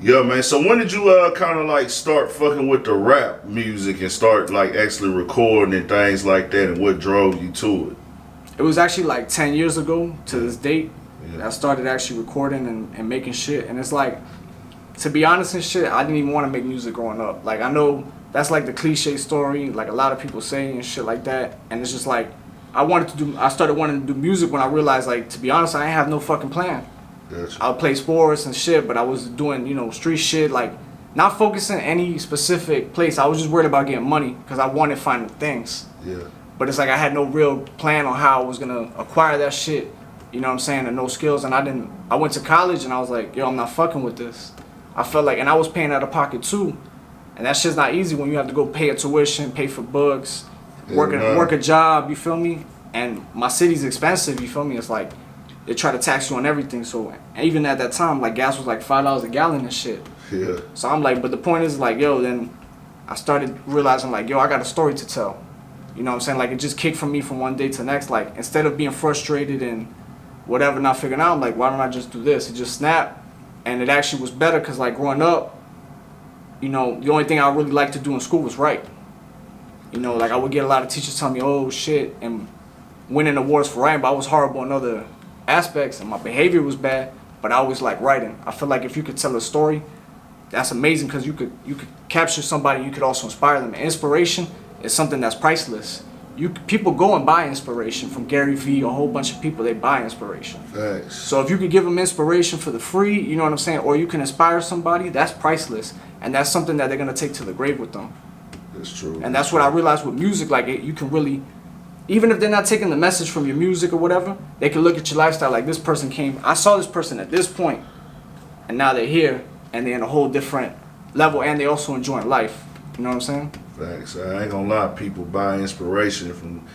Yeah, man. So when did you kind of like start fucking with the rap music and start like actually recording and things like that, and what drove you to it? It was actually like 10 years ago to this date Yeah. I started actually recording and making shit. And it's like, to be honest and shit, I didn't even want to make music growing up. Like, I know that's like the cliche story, like a lot of people say and shit like that. And it's just like, I started wanting to do music when I realized, like, to be honest, I ain't have no fucking plan. Gotcha. I would play sports and shit, but I was doing, street shit, like, not focusing any specific place. I was just worried about getting money because I wanted finding things. Yeah. But it's like I had no real plan on how I was gonna acquire that shit, you know what I'm saying, and no skills. And I went to college and I was like, yo, I'm not fucking with this. I felt like, and I was paying out of pocket too. And that shit's not easy when you have to go pay a tuition, pay for books, work a job, you feel me? And my city's expensive, you feel me? It's like, they try to tax you on everything. So even at that time, like, gas was like $5 a gallon and shit. Yeah. So I'm like, but the point is, like, yo, then I started realizing, like, yo, I got a story to tell. You know what I'm saying? Like, it just kicked from me from one day to the next. Like, instead of being frustrated and whatever, not figuring out, I'm like, why don't I just do this? It just snapped. And it actually was better because, like, growing up, the only thing I really liked to do in school was write. Like, I would get a lot of teachers telling me, oh, shit, and winning awards for writing, but I was horrible in other aspects, and my behavior was bad, but I always liked writing. I feel like if you could tell a story, that's amazing because you could capture somebody, you could also inspire them. And inspiration is something that's priceless. People go and buy inspiration from Gary Vee, a whole bunch of people, they buy inspiration. Thanks. So if you could give them inspiration for the free, you know what I'm saying, or you can inspire somebody, that's priceless. And that's something that they're going to take to the grave with them. That's true. And that's what I realized with music, like, you can really, even if they're not taking the message from your music or whatever, they can look at your lifestyle like, this person I saw this person at this point, and now they're here, and they're in a whole different level, and they also enjoying life. You know what I'm saying? Thanks. I ain't gonna lie, people buy inspiration from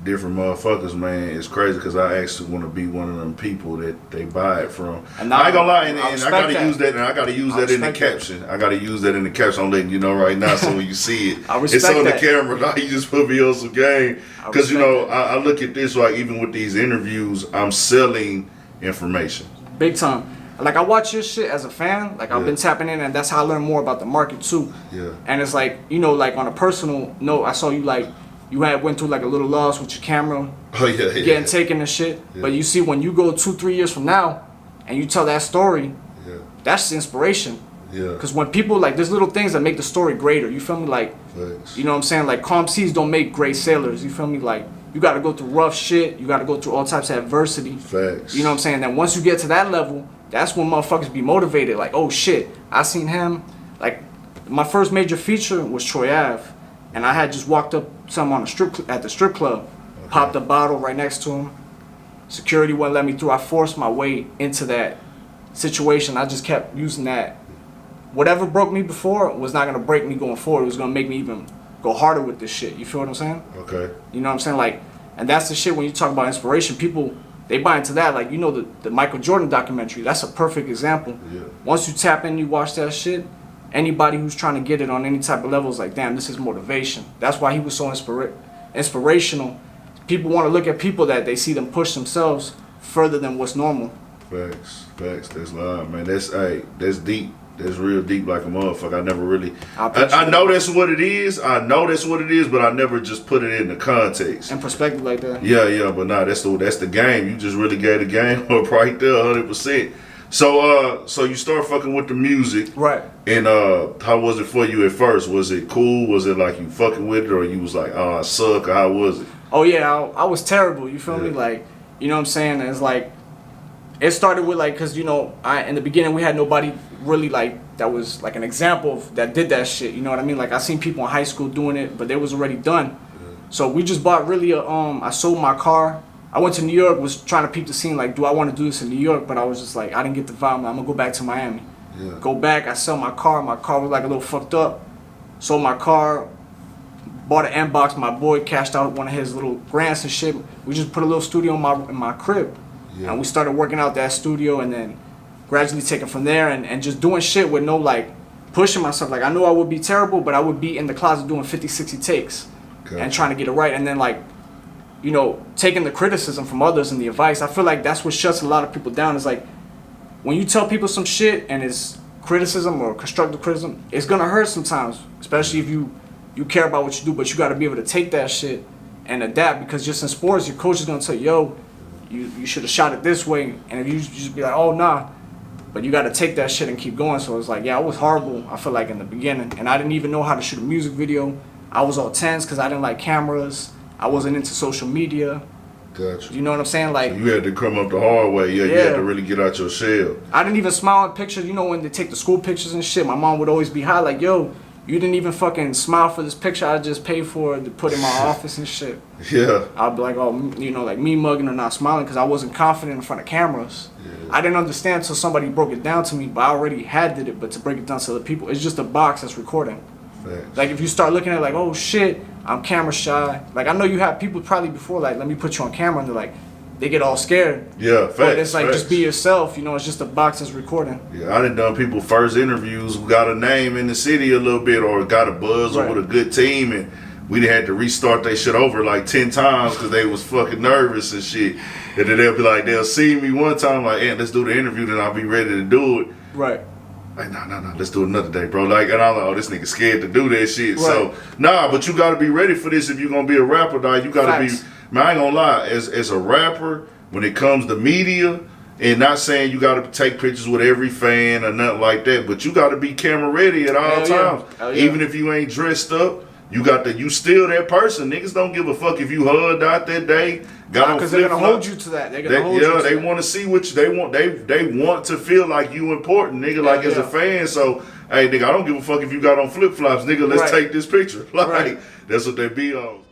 different motherfuckers, man. It's crazy because I actually want to be one of them people that they buy it from. And I ain't gonna lie, and I gotta that. use that, and I gotta use that in the caption. I gotta use that in the caption. I'm letting you know right now, so when you see it, it's on the camera. Now you just put me on some game, because I look at this like, even with these interviews, I'm selling information. Big time. Like, I watch your shit as a fan. Like, I've been tapping in, and that's how I learn more about the market too. Yeah. And it's like, like, on a personal note, I saw you, like, you went through like a little loss with your camera. Oh yeah. Getting taken and shit. Yeah. But you see, when you go 2-3 years from now and you tell that story, that's inspiration. Yeah. Because when people, like, there's little things that make the story greater. You feel me? Like, Thanks. You know what I'm saying? Like, calm seas don't make great sailors. You feel me? Like, you got to go through rough shit. You got to go through all types of adversity. Facts. You know what I'm saying? Then once you get to that level, that's when motherfuckers be motivated. Like, oh shit, I seen him. Like, my first major feature was Troy Ave. And I had just walked up some on at the strip club, popped a bottle right next to him. Security wouldn't let me through. I forced my way into that situation. I just kept using that. Whatever broke me before was not gonna break me going forward. It was gonna make me even go harder with this shit. You feel what I'm saying? Okay. You know what I'm saying? Like, and that's the shit when you talk about inspiration. People, they buy into that. Like, the Michael Jordan documentary. That's a perfect example. Yeah. Once you tap in, you watch that shit. Anybody who's trying to get it on any type of level is like, damn, this is motivation. That's why he was so inspirational. People want to look at people that they see them push themselves further than what's normal. Facts. That's live, man. That's deep. That's real deep, like a motherfucker. I never really. I know that's what it is. But I never just put it in the context and perspective like that. Yeah. But nah, that's the game. You just really gave the game up right there, 100%. So you start fucking with the music, right? And how was it for you at first? Was it cool? Was it like you fucking with it, or you was like, oh, I suck, or how was it? Oh yeah, I was terrible. You feel me? Like, you know what I'm saying? It's like, it started with, like, cause in the beginning we had nobody really, like, that was like an example that did that shit. You know what I mean? Like, I seen people in high school doing it, but they was already done. Yeah. So we just bought really I sold my car. I went to New York, was trying to peep the scene, like, do I want to do this in New York? But I was just like, I didn't get the vibe. I'm going to go back to Miami. Yeah. Go back, I sell my car. My car was like a little fucked up. Sold my car, bought an M-Box. My boy cashed out one of his little grants and shit. We just put a little studio in my crib. Yeah. And we started working out that studio, and then gradually taking from there and just doing shit with no, like, pushing myself. Like, I knew I would be terrible, but I would be in the closet doing 50, 60 takes and trying to get it right. And then, like, taking the criticism from others and the advice. I feel like that's what shuts a lot of people down. Is like, when you tell people some shit and it's criticism or constructive criticism, it's gonna hurt sometimes, especially if you care about what you do. But you got to be able to take that shit and adapt, because just in sports, your coach is gonna tell you, yo, you should have shot it this way, and if you just be like, oh nah, but you got to take that shit and keep going. So it's like, yeah, I was horrible, I feel like, in the beginning, and I didn't even know how to shoot a music video. I was all tense because I didn't like cameras. I wasn't into social media. Gotcha. You know what I'm saying? Like, so you had to come up the hard way. Yeah, you had to really get out your shell. I didn't even smile in pictures. You know, when they take the school pictures and shit, my mom would always be high, like, yo, you didn't even fucking smile for this picture I just paid for to put in my office and shit. Yeah. I'd be like, oh, you know, like me mugging or not smiling because I wasn't confident in front of cameras. Yeah. I didn't understand until somebody broke it down to me, but I already had did it. But to break it down to other people, it's just a box that's recording. Facts. Like, if you start looking at it like, oh shit, I'm camera shy. Like, I know you have people probably before, like, let me put you on camera, and they're like, they get all scared. Yeah, facts. But it's like, facts. just be yourself. You know, it's just a box that's recording. Yeah, I done people first interviews who got a name in the city a little bit or got a buzz or with a good team, and we had to restart that shit over like 10 times because they was fucking nervous and shit. And then they'll be like, they'll see me one time like, hey, let's do the interview, then I'll be ready to do it. Right. Like, nah, let's do it another day, bro. Like, and I'm like, oh, this nigga scared to do that shit. Right. So, nah, but you gotta be ready for this if you're gonna be a rapper, dog. You gotta be, man, I ain't gonna lie, as a rapper, when it comes to media, and not saying you gotta take pictures with every fan or nothing like that, but you gotta be camera ready at all times. Yeah. Even if you ain't dressed up, you still that person. Niggas don't give a fuck if you hugged out that day. Because they're gonna hold you to that. They're gonna hold you to they want to see what they want. They want to feel like you important, nigga. Like as a fan. So, hey, nigga, I don't give a fuck if you got on flip flops, nigga. Let's take this picture. Like that's what they be on.